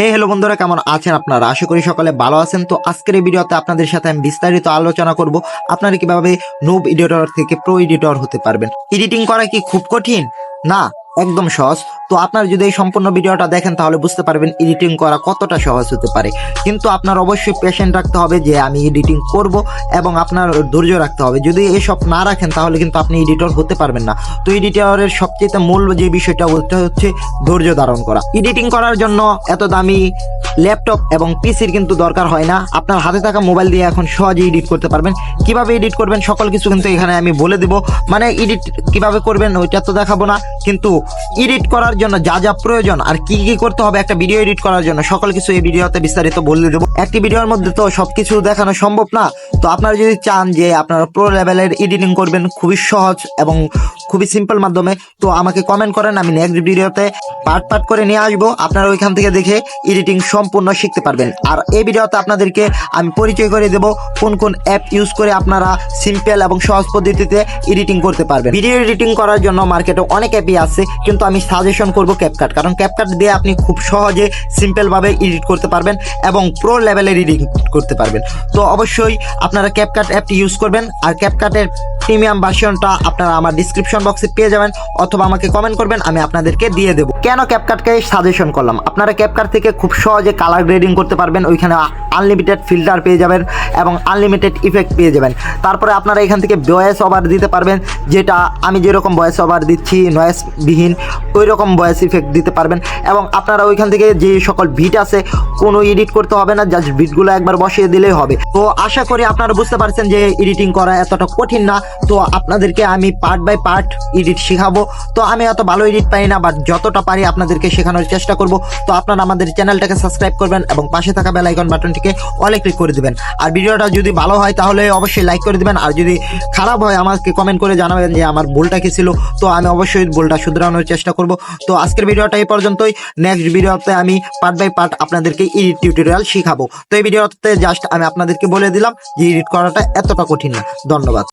Hello বন্ধুরা, কেমন আছেন আপনারা? আশা করি সকালে ভালো আছেন। তো আজকের এই ভিডিওতে আপনাদের সাথে আমি বিস্তারিত আলোচনা করব আপনারা কিভাবে নুব এডিটর থেকে প্রো এডিটর হতে পারবেন। এডিটিং করা কি খুব কঠিন? না, একদম সহজ। তো আপনারা যদি এই সম্পূর্ণ ভিডিওটা দেখেন তাহলে বুঝতে পারবেন এডিটিং করা কতটা সহজ হতে পারে। কিন্তু আপনার অবশ্যই পেশেন্ট রাখতে হবে যে আমি এডিটিং করব, এবং আপনার ধৈর্য রাখতে হবে। যদি এসব না রাখেন তাহলে কিন্তু আপনি এডিটর হতে পারবেন না। তো এডিটরের সবচেয়ে মূল যে বিষয়টা ওটা হচ্ছে ধৈর্য ধারণ করা। এডিটিং করার জন্য এত দামি ল্যাপটপ এবং পিসির কিন্তু দরকার হয় না। আপনার হাতে থাকা মোবাইল দিয়ে এখন সহজেই এডিট করতে পারবেন। কিভাবে এডিট করবেন সকল কিছু কিন্তু এখানে আমি বলে দেব। মানে এডিট কিভাবে করবেন ওইটা তো দেখাবো না, কিন্তু এডিট করার জন্য যা যা প্রয়োজন আর কি কি করতে হবে একটা ভিডিও এডিট করার জন্য সকল কিছু এই ভিডিওতে বিস্তারিত বলে দেবো। একটি ভিডিওর মধ্যে তো সবকিছু দেখানো সম্ভব না। তো আপনারা যদি চান যে আপনারা প্রো লেভেলের এডিটিং করবেন খুবই সহজ এবং খুবই সিম্পল মাধ্যমে, তো আমাকে কমেন্ট করেন, আমি নেক্সট ভিডিওতে পার্ট পার্ট করে নিয়ে আসবো। আপনারা ওইখান থেকে দেখে এডিটিং সম্পূর্ণ শিখতে পারবেন। আর এই ভিডিওতে আপনাদেরকে আমি পরিচয় করে দেবো কোন কোন অ্যাপ ইউজ করে আপনারা সিম্পল এবং সহজ পদ্ধতিতে এডিটিং করতে পারবেন। ভিডিও এডিটিং করার জন্য মার্কেটে অনেক অ্যাপই আছে, কিন্তু আমি সাজেশন করবো ক্যাপকাট, কারণ ক্যাপকাট দিয়ে আপনি খুব সহজে সিম্পল ভাবে এডিট করতে পারবেন এবং প্রো লেভেলের এডিটিং করতে পারবেন। তো অবশ্যই আপনারা ক্যাপকাট অ্যাপটি ইউজ করবেন। আর ক্যাপকাটের প্রিমিয়াম ভার্সনটা আপনারা আমার ডিসক্রিপশন বক্সে পেয়ে যাবেন, অথবা আমাকে কমেন্ট করবেন, আমি আপনাদেরকে দিয়ে দেবো। কেন ক্যাপকাটকে সাজেশন করলাম? আপনারা ক্যাপকাট থেকে খুব সহজে কালার গ্রেডিং করতে পারবেন। ওইখানে আনলিমিটেড ফিল্টার পেয়ে যাবেন এবং আনলিমিটেড ইফেক্ট পেয়ে যাবেন। তারপরে আপনারা এখান থেকে ভয়েস ওভার দিতে পারবেন, যেটা আমি যেরকম ভয়েস ওভার দিচ্ছি নয়েস বিহীন ওই রকম ভয়েস ইফেক্ট দিতে পারবেন। এবং আপনারা ওইখান থেকে যে সকল বিট আছে কোনো এডিট করতে হবে না, জাস্ট বিটগুলো একবার বসিয়ে দিলেই হবে। তো আশা করি আপনারা বুঝতে পারছেন যে এডিটিং করা এতটা কঠিন না। তো আপনাদেরকে আমি পার্ট বাই পার্ট এডিট শেখাবো। তো আমি এত ভালো এডিট পাই না, বাট যতটা পারি আপনাদেরকে শেখানোর চেষ্টা করব। তো আপনারা আমাদের চ্যানেলটাকে সাবস্ক্রাইব করবেন এবং পাশে থাকা বেল আইকন বাটনটিকে অলে ক্লিক করে দিবেন। আর ভিডিওটা যদি ভালো হয় তাহলে অবশ্যই লাইক করে দিবেন, আর যদি খারাপ হয় আমাকে কমেন্ট করে জানাবেন যে আমার ভুলটা কি ছিল। তো আমি অবশ্যই ভুলটা শুধরানোর চেষ্টা করব। তো আজকের ভিডিওটা এই পর্যন্তই। নেক্সট ভিডিওতে আমি পার্ট বাই পার্ট আপনাদেরকে এডিট টিউটোরিয়াল শিখাবো। তো এই ভিডিওতে জাস্ট আমি আপনাদেরকে বলে দিলাম যে এডিট করাটা এতটা কঠিন না। ধন্যবাদ।